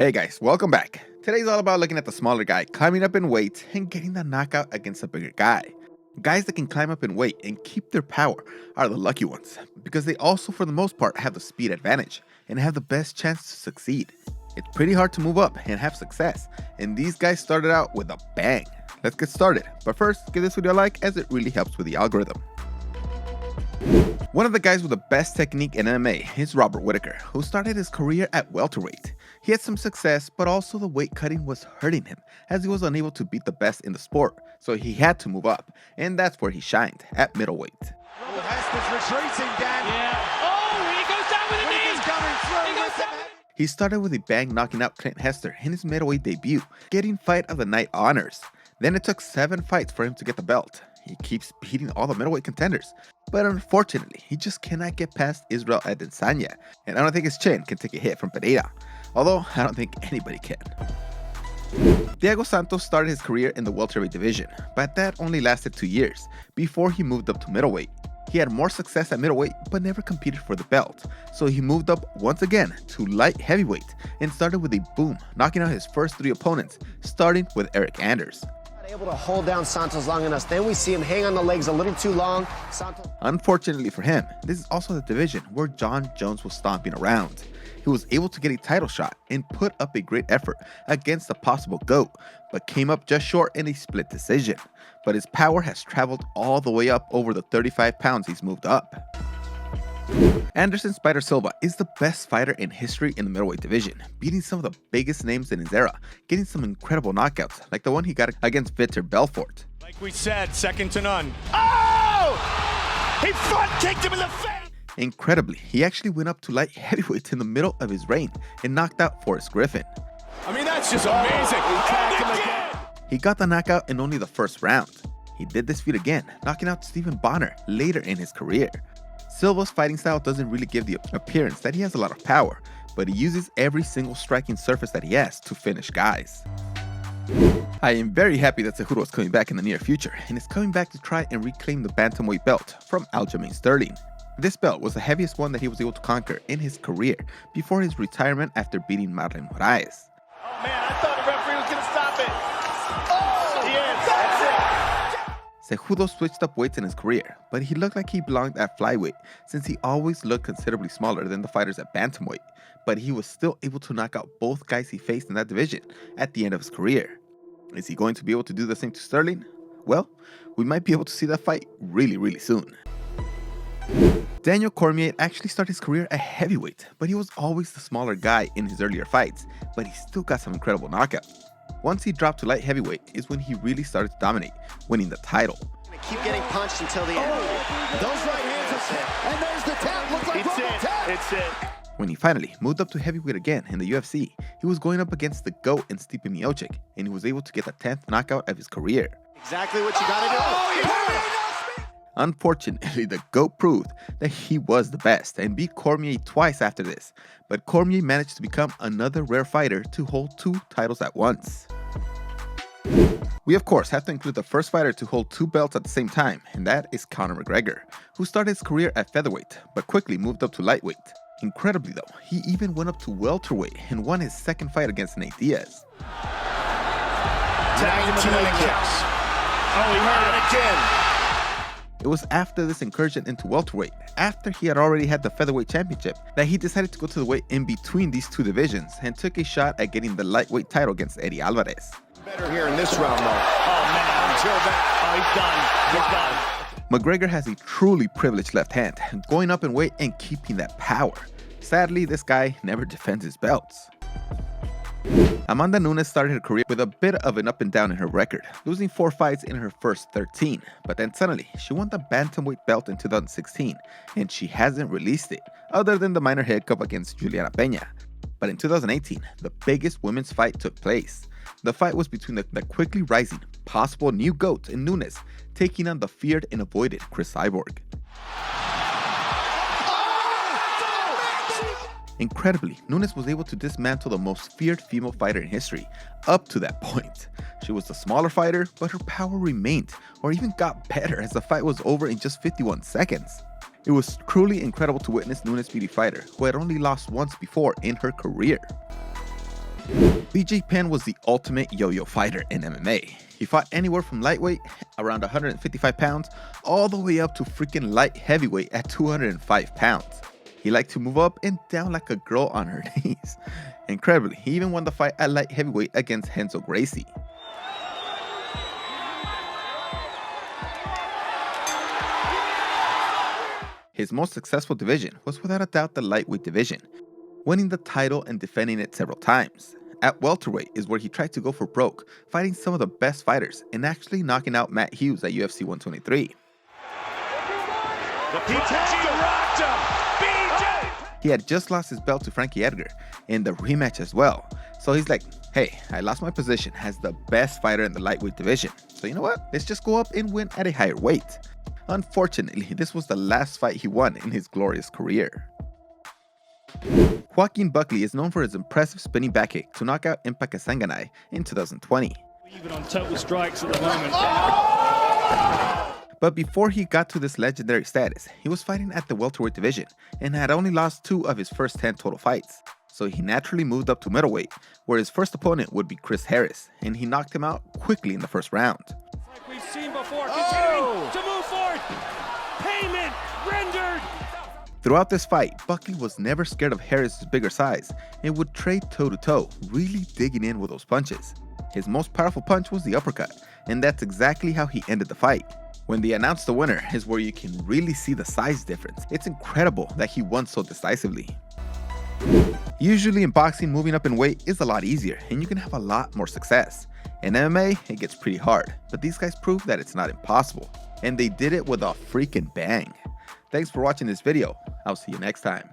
Hey guys, welcome back. Today's all about looking at the smaller guy climbing up in weight and getting the knockout against a bigger guy. Guys that can climb up in weight and keep their power are the lucky ones, because they also for the most part have the speed advantage and have the best chance to succeed. It's pretty hard to move up and have success, and these guys started out with a bang. Let's get started, but first give this video a like as it really helps with the algorithm. One of the guys with the best technique in MMA is Robert Whittaker, who started his career at welterweight. He had some success, but also the weight cutting was hurting him, as he was unable to beat the best in the sport, so he had to move up, and that's where he shined, at middleweight. Robert Hester's retreating, Dan. Yeah. Oh, he goes down with a knee. He goes down. He started with a bang, knocking out Clint Hester in his middleweight debut, getting Fight of the Night honors. Then it took 7 fights for him to get the belt. He keeps beating all the middleweight contenders, but unfortunately, he just cannot get past Israel Adesanya, and I don't think his chin can take a hit from Pereira, although I don't think anybody can. Diego Santos started his career in the welterweight division, but that only lasted 2 years, before he moved up to middleweight. He had more success at middleweight, but never competed for the belt, so he moved up once again to light heavyweight, and started with a boom, knocking out his first 3 opponents, starting with Eric Anders. Able to hold down Santos long enough. Then we see him hang on the legs a little too long. Santos. Unfortunately for him, this is also the division where John Jones was stomping around. He was able to get a title shot and put up a great effort against the possible GOAT, but came up just short in a split decision. But his power has traveled all the way up over the 35 pounds he's moved up. Anderson Spider Silva is the best fighter in history in the middleweight division, beating some of the biggest names in his era, getting some incredible knockouts like the one he got against Vitor Belfort. Like we said, second to none. Oh! He front kicked him in the face! Incredibly, he actually went up to light heavyweight in the middle of his reign and knocked out Forrest Griffin. I mean, that's just amazing. He got the knockout in only the first round. He did this feat again, knocking out Stephen Bonner later in his career. Silva's fighting style doesn't really give the appearance that he has a lot of power, but he uses every single striking surface that he has to finish guys. I am very happy that Cejudo is coming back in the near future, and is coming back to try and reclaim the bantamweight belt from Aljamain Sterling. This belt was the heaviest one that he was able to conquer in his career before his retirement after beating Marlon Moraes. Oh man, I thought the referee was going to stop it. Oh, he is. That's it. Cejudo switched up weights in his career, but he looked like he belonged at flyweight since he always looked considerably smaller than the fighters at bantamweight, but he was still able to knock out both guys he faced in that division at the end of his career. Is he going to be able to do the same to Sterling? Well, we might be able to see that fight really soon. Daniel Cormier actually started his career at heavyweight, but he was always the smaller guy in his earlier fights, but he still got some incredible knockouts. Once he dropped to light heavyweight is when he really started to dominate, winning the title. Keep getting punched until the end. Those right hands are and there's the tap. Looks like it's it. When he finally moved up to heavyweight again in the UFC, he was going up against the GOAT in Stipe Miocic, and he was able to get the 10th knockout of his career. Exactly what you gotta do. Oh, Unfortunately, the GOAT proved that he was the best and beat Cormier twice after this, but Cormier managed to become another rare fighter to hold 2 titles at once. We of course have to include the first fighter to hold 2 belts at the same time, and that is Conor McGregor, who started his career at featherweight, but quickly moved up to lightweight. Incredibly though, he even went up to welterweight and won his second fight against Nate Diaz. 19 kicks. Oh, he hurt it again. It was after this incursion into welterweight, after he had already had the featherweight championship, that he decided to go to the weight in between these 2 divisions and took a shot at getting the lightweight title against Eddie Alvarez. Better here in this round though. Oh man, until that. Oh, he's done. McGregor has a truly privileged left hand, going up in weight and keeping that power. Sadly, this guy never defends his belts. Amanda Nunes started her career with a bit of an up and down in her record, losing 4 fights in her first 13, but then suddenly she won the bantamweight belt in 2016, and she hasn't released it, other than the minor hiccup against Juliana Peña. But in 2018, the biggest women's fight took place. The fight was between the quickly rising, possible new GOAT in Nunes, taking on the feared and avoided Chris Cyborg. Incredibly, Nunes was able to dismantle the most feared female fighter in history. Up to that point, she was the smaller fighter, but her power remained, or even got better as the fight was over in just 51 seconds. It was truly incredible to witness Nunes beat a fighter who had only lost once before in her career. BJ Penn was the ultimate yo-yo fighter in MMA. He fought anywhere from lightweight, around 155 pounds, all the way up to freaking light heavyweight at 205 pounds. He liked to move up and down like a girl on her knees. Incredibly, he even won the fight at light heavyweight against Renzo Gracie. His most successful division was without a doubt the lightweight division, winning the title and defending it several times. At welterweight is where he tried to go for broke, fighting some of the best fighters and actually knocking out Matt Hughes at UFC 123. He had just lost his belt to Frankie Edgar in the rematch as well. So he's like, hey, I lost my position as the best fighter in the lightweight division. So you know what? Let's just go up and win at a higher weight. Unfortunately, this was the last fight he won in his glorious career. Joaquin Buckley is known for his impressive spinning back kick to knock out Impact Sanganay in 2020. Even on total strikes at the moment. But before he got to this legendary status, he was fighting at the welterweight division and had only lost 2 of his first 10 total fights. So he naturally moved up to middleweight, where his first opponent would be Chris Harris, and he knocked him out quickly in the first round. Like we've seen before, continuing to move forward. Payment rendered. Throughout this fight, Buckley was never scared of Harris's bigger size and would trade toe-to-toe, really digging in with those punches. His most powerful punch was the uppercut, and that's exactly how he ended the fight. When they announced the winner is where you can really see the size difference. It's incredible that he won so decisively. Usually in boxing, moving up in weight is a lot easier and you can have a lot more success. In MMA, it gets pretty hard, but these guys prove that it's not impossible. And they did it with a freaking bang. Thanks for watching this video. I'll see you next time.